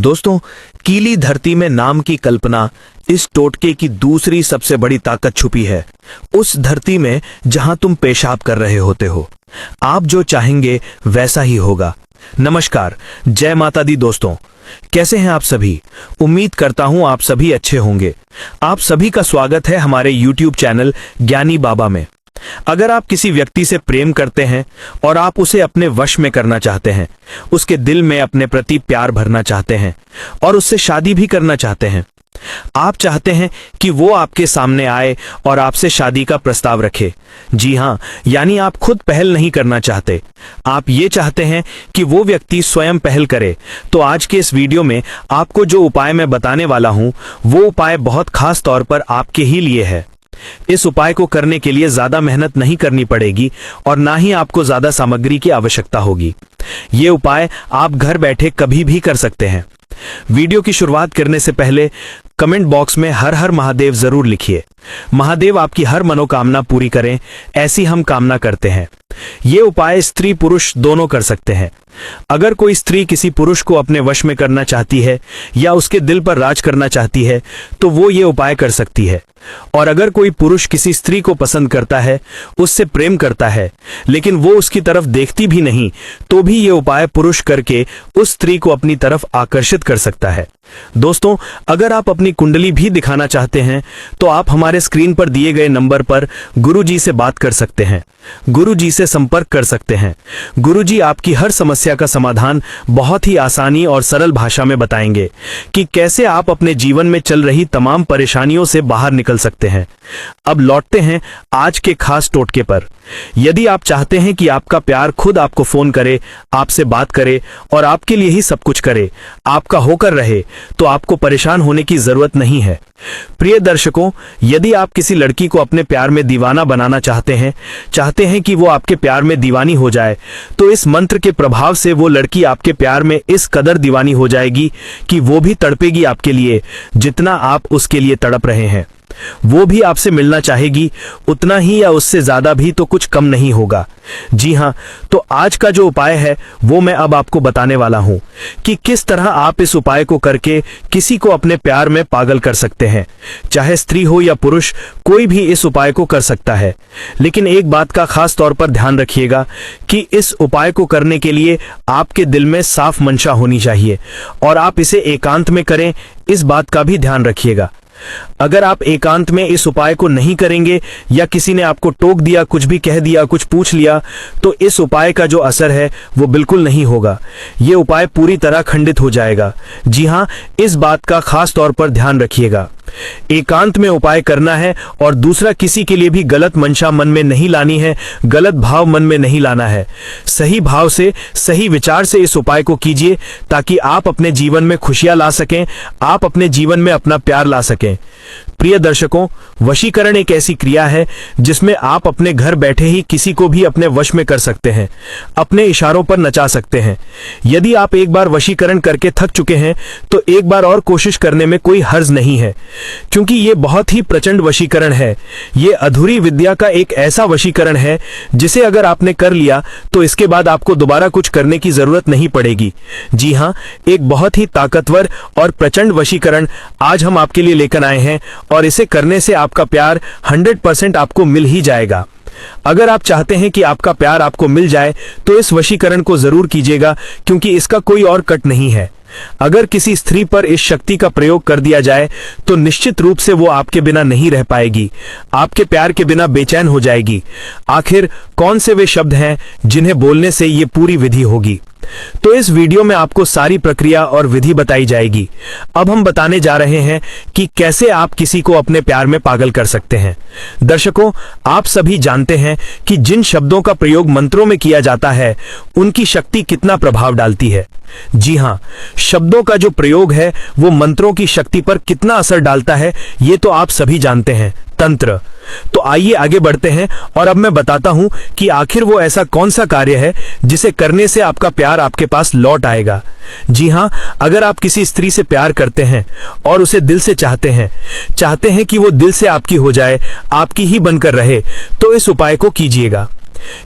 दोस्तों, कीली धरती में नाम की कल्पना, इस टोटके की दूसरी सबसे बड़ी ताकत छुपी है। उस धरती में जहां तुम पेशाब कर रहे होते हो, आप जो चाहेंगे वैसा ही होगा। नमस्कार, जय माता दी दोस्तों, कैसे हैं आप सभी? उम्मीद करता हूं आप सभी अच्छे होंगे। आप सभी का स्वागत है हमारे YouTube चैनल ज्ञानी बाबा में। अगर आप किसी व्यक्ति से प्रेम करते हैं और आप उसे अपने वश में करना चाहते हैं, उसके दिल में अपने प्रति प्यार भरना चाहते हैं और उससे शादी भी करना चाहते हैं, आप चाहते हैं कि वो आपके सामने आए और आपसे शादी का प्रस्ताव रखे। जी हां, यानी आप खुद पहल नहीं करना चाहते, आप ये चाहते हैं कि वो व्यक्ति स्वयं पहल करे। तो आज के इस वीडियो में आपको जो उपाय मैं बताने वाला हूं, वो उपाय बहुत खास तौर पर आपके ही लिए है। इस उपाय को करने के लिए ज्यादा मेहनत नहीं करनी पड़ेगी और ना ही आपको ज्यादा सामग्री की आवश्यकता होगी। ये उपाय आप घर बैठे कभी भी कर सकते हैं। वीडियो की शुरुआत करने से पहले कमेंट बॉक्स में हर हर महादेव जरूर लिखिए। महादेव आपकी हर मनोकामना पूरी करें, ऐसी हम कामना करते हैं। ये उपाय स्त्री पुरुष दोनों कर सकते हैं। अगर कोई स्त्री किसी पुरुष को अपने वश में करना चाहती है या उसके दिल पर राज करना चाहती है, तो वो ये उपाय कर सकती है। और अगर कोई पुरुष किसी स्त्री को पसंद करता है, उससे प्रेम करता है, लेकिन वो उसकी तरफ देखती भी नहीं, तो भी ये उपाय पुरुष करके उस स्त्री को अपनी तरफ आकर्षित कर सकता है। दोस्तों, अगर आप अपनी कुंडली भी दिखाना चाहते हैं, तो आप हमारे स्क्रीन पर दिए गए नंबर पर गुरुजी से बात कर सकते हैं, गुरुजी से संपर्क कर सकते हैं। गुरुजी आपकी हर समस्या का समाधान बहुत ही आसानी और सरल भाषा में बताएंगे कि कैसे आप अपने जीवन में चल रही तमाम परेशानियों से बाहर निकल सकते हैं। अब लौटते हैं आज के खास टोटके पर। यदि आप चाहते हैं कि आपका प्यार खुद आपको फोन करे, आपसे बात करे और आपके लिए ही सब कुछ करे, आपका होकर रहे, तो आपको परेशान होने की जरूरत नहीं है। प्रिय दर्शकों, यदि आप किसी लड़की को अपने प्यार में दीवाना बनाना चाहते हैं कि वो आपके प्यार में दीवानी हो जाए, तो इस मंत्र के प्रभाव से वो लड़की आपके प्यार में इस कदर दीवानी हो जाएगी कि वो भी तड़पेगी आपके लिए, जितना आप उसके लिए तड़प रहे हैं। वो भी आपसे मिलना चाहेगी, उतना ही या उससे ज्यादा भी, तो कुछ कम नहीं होगा। जी हां, तो आज का जो उपाय है वो मैं अब आपको बताने वाला हूं कि किस तरह आप इस उपाय को करके किसी को अपने प्यार में पागल कर सकते हैं। चाहे स्त्री हो या पुरुष, कोई भी इस उपाय को कर सकता है। लेकिन एक बात का खास तौर पर ध्यान रखिएगा कि इस उपाय को करने के लिए आपके दिल में साफ मंशा होनी चाहिए और आप इसे एकांत में करें, इस बात का भी ध्यान रखिएगा। अगर आप एकांत में इस उपाय को नहीं करेंगे या किसी ने आपको टोक दिया, कुछ भी कह दिया, कुछ पूछ लिया, तो इस उपाय का जो असर है वो बिल्कुल नहीं होगा। ये उपाय पूरी तरह खंडित हो जाएगा। जी हां, इस बात का खास तौर पर ध्यान रखिएगा। एकांत में उपाय करना है और दूसरा, किसी के लिए भी गलत मंशा मन में नहीं लानी है, गलत भाव मन में नहीं लाना है। सही भाव से, सही विचार से इस उपाय को कीजिए ताकि आप अपने जीवन में खुशियां ला सकें, आप अपने जीवन में अपना प्यार ला सकें। प्रिय दर्शकों, वशीकरण एक ऐसी क्रिया है जिसमें आप अपने घर बैठे ही किसी को भी अपने वश में कर सकते हैं, अपने इशारों पर नचा सकते हैं। यदि आप एक बार वशीकरण करके थक चुके हैं, तो एक बार और कोशिश करने में कोई हर्ज नहीं है, क्योंकि ये बहुत ही प्रचंड वशीकरण है। ये अधूरी विद्या का एक ऐसा वशीकरण है जिसे अगर आपने कर लिया तो इसके बाद आपको दोबारा कुछ करने की जरूरत नहीं पड़ेगी। जी हां, एक बहुत ही ताकतवर और प्रचंड वशीकरण आज हम आपके लिए लेकर आए हैं और इसे करने से आपका प्यार 100% आपको मिल ही जाएगा। अगर आप चाहते हैं कि आपका प्यार आपको मिल जाए, तो इस वशीकरण को जरूर कीजिएगा, क्योंकि इसका कोई और कट नहीं है। अगर किसी स्त्री पर इस शक्ति का प्रयोग कर दिया जाए, तो निश्चित रूप से वो आपके बिना नहीं रह पाएगी, आपके प्यार के बिना बेचैन हो जाएगी। आखिर कौन से वे शब्द हैं जिन्हें बोलने से ये पूरी विधि होगी? तो इस वीडियो में आपको सारी प्रक्रिया और विधि बताई जाएगी। अब हम बताने जा रहे हैं कि कैसे आप किसी को अपने प्यार में पागल कर सकते हैं। दर्शकों, आप सभी जानते हैं कि जिन शब्दों का प्रयोग मंत्रों में किया जाता है, उनकी शक्ति कितना प्रभाव डालती है। जी हां, शब्दों का जो प्रयोग है वो मंत्रों की शक्ति पर कितना असर डालता है, ये तो आप सभी जानते हैं, तंत्र। तो आइए आगे बढ़ते हैं और अब मैं बताता हूं कि आखिर वो ऐसा कौन सा कार्य है जिसे करने से आपका प्यार आपके पास लौट आएगा। जी हां, अगर आप किसी स्त्री से प्यार करते हैं और उसे दिल से चाहते हैं कि वो दिल से आपकी हो जाए, आपकी ही बनकर रहे, तो इस उपाय को कीजिएगा।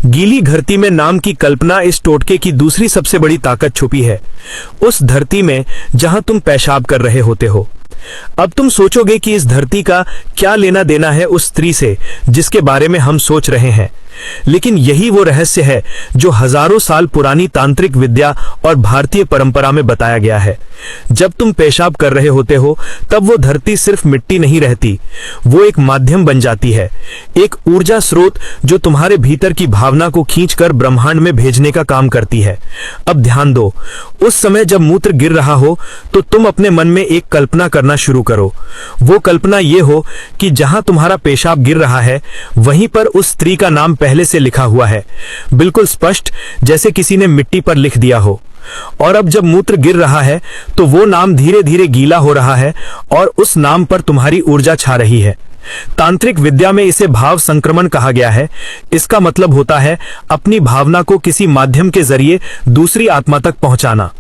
गीली धरती में नाम की कल्पना इस टोटके की दूसरी सबसे बड़ी ताकत छुपी है, उस धरती में जहां तुम पेशाब कर रहे होते हो। अब तुम सोचोगे कि इस धरती का क्या लेना देना है उस स्त्री से जिसके बारे में हम सोच रहे हैं, लेकिन यही वो रहस्य है जो हजारों साल पुरानी तांत्रिक विद्या और भारतीय परंपरा में बताया गया है। जब तुम पेशाब कर रहे होते हो तब वो धरती सिर्फ मिट्टी नहीं रहती, वो एक माध्यम बन जाती है, एक ऊर्जा स्रोत जो तुम्हारे भीतर की भावना को खींचकर ब्रह्मांड में भेजने का काम करती है। अब ध्यान दो, उस समय जब मूत्र गिर रहा हो तो तुम अपने मन में एक कल्पना करना शुरू करो। वो कल्पना ये हो कि जहां तुम्हारा पेशाब गिर रहा है वहीं पर उस स्त्री का नाम पहले से लिखा हुआ है, बिल्कुल स्पष्ट, जैसे किसी ने मिट्टी पर लिख दिया हो। और अब जब मूत्र गिर रहा है तो वो नाम धीरे धीरे गीला हो रहा है और उस नाम पर तुम्हारी ऊर्जा छा रही है। तांत्रिक विद्या में इसे भाव संक्रमण कहा गया है। इसका मतलब होता है अपनी भावना को किसी माध्यम के जरिए दूसरी आत्मा तक पहुंचाना।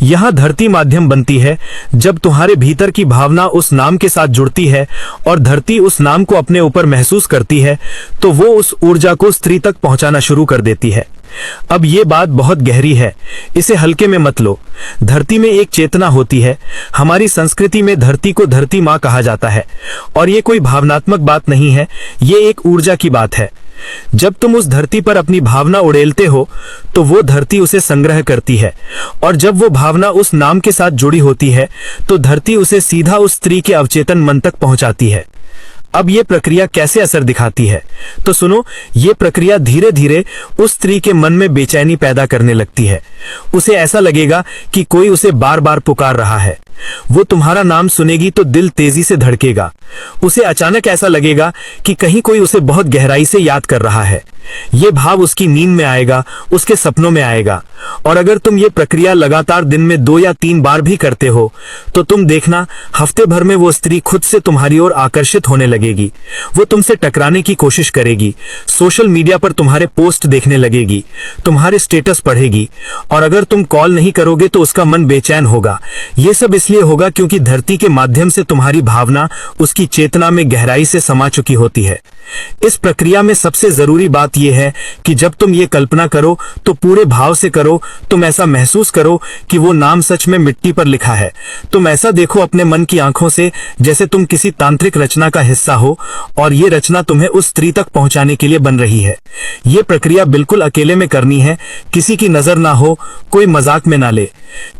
यहां धरती माध्यम बनती है। जब तुम्हारे भीतर की भावना उस नाम के साथ जुड़ती है और धरती उस नाम को अपने ऊपर महसूस करती है तो वो उस ऊर्जा को स्त्री तक पहुंचाना शुरू कर देती है। अब ये बात बहुत गहरी है, इसे हल्के में मत लो। धरती में एक चेतना होती है। हमारी संस्कृति में धरती को धरती माँ कहा जाता है और ये कोई भावनात्मक बात नहीं है, ये एक ऊर्जा की बात है। जब तुम उस धरती पर अपनी भावना उड़ेलते हो तो वो धरती उसे संग्रह करती है और जब वो भावना उस नाम के साथ जुड़ी होती है तो धरती उसे सीधा उस स्त्री के अवचेतन मन तक पहुंचाती है। अब ये प्रक्रिया कैसे असर दिखाती है तो सुनो, ये प्रक्रिया धीरे धीरे उस स्त्री के मन में बेचैनी पैदा करने लगती है। उसे ऐसा लगेगा कि कोई उसे बार बार पुकार रहा है। वो तुम्हारा नाम सुनेगी तो दिल तेजी से धड़केगा। उसे अचानक ऐसा लगेगा कि कहीं कोई उसे बहुत गहराई से याद कर रहा है। ये भाव उसकी नींद में आएगा, उसके सपनों में आएगा। और अगर तुम ये प्रक्रिया लगातार दिन में 2 या 3 बार भी करते हो तो तुम देखना हफ्ते भर में वो स्त्री खुद से तुम्हारी ओर आकर्षित होने लगेगी। वो तुमसे टकराने की कोशिश करेगी, सोशल मीडिया पर तुम्हारे पोस्ट देखने लगेगी, तुम्हारे स्टेटस पढ़ेगी और अगर तुम कॉल नहीं करोगे तो उसका मन बेचैन होगा। ये सब इसलिए होगा क्योंकि धरती के माध्यम से तुम्हारी भावना उसकी चेतना में गहराई से समा चुकी होती है। इस प्रक्रिया में सबसे जरूरी बात यह है कि जब तुम ये कल्पना करो तो पूरे भाव से करो। तुम ऐसा महसूस करो कि वो नाम सच में मिट्टी पर लिखा है। तुम ऐसा देखो अपने मन की आंखों से जैसे तुम किसी तांत्रिक रचना का हिस्सा हो और ये रचना तुम्हें उस स्त्री तक पहुंचाने के लिए बन रही है। ये प्रक्रिया बिल्कुल अकेले में करनी है, किसी की नजर ना हो, कोई मजाक में ना ले,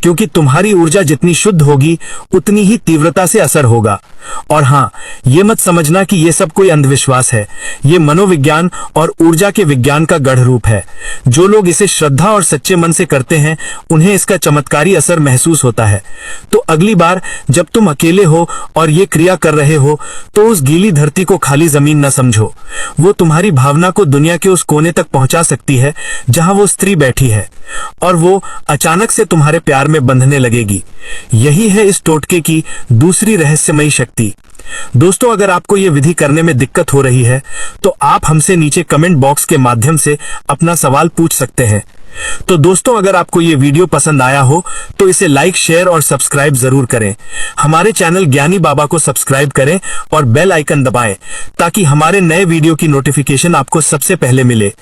क्योंकि तुम्हारी ऊर्जा जितनी शुद्ध होगी उतनी ही तीव्रता से असर होगा। और हाँ, ये मत समझना कि ये सब कोई अंधविश्वास है। ये मनोविज्ञान और ऊर्जा के विज्ञान का गढ़ रूप है। जो लोग इसे श्रद्धा और सच्चे मन से करते हैं उन्हें इसका चमत्कारी असर महसूस होता है। तो अगली बार जब तुम अकेले हो और ये क्रिया कर रहे हो तो उस गीली धरती को खाली जमीन न समझो। वो तुम्हारी भावना को दुनिया के उस कोने तक पहुंचा सकती है जहां वो स्त्री बैठी है और वो अचानक से तुम्हारे प्यार में बंधने लगेगी। यही है इस टोटके की दूसरी रहस्यमयी शक्ति। दोस्तों, अगर आपको ये विधि करने में दिक्कत हो रही है तो आप हमसे नीचे कमेंट बॉक्स के माध्यम से अपना सवाल पूछ सकते हैं। तो दोस्तों, अगर आपको ये वीडियो पसंद आया हो तो इसे लाइक, शेयर और सब्सक्राइब जरूर करें। हमारे चैनल ज्ञानी बाबा को सब्सक्राइब करें और बेल आइकन दबाएं ताकि हमारे नए वीडियो की नोटिफिकेशन आपको सबसे पहले मिले।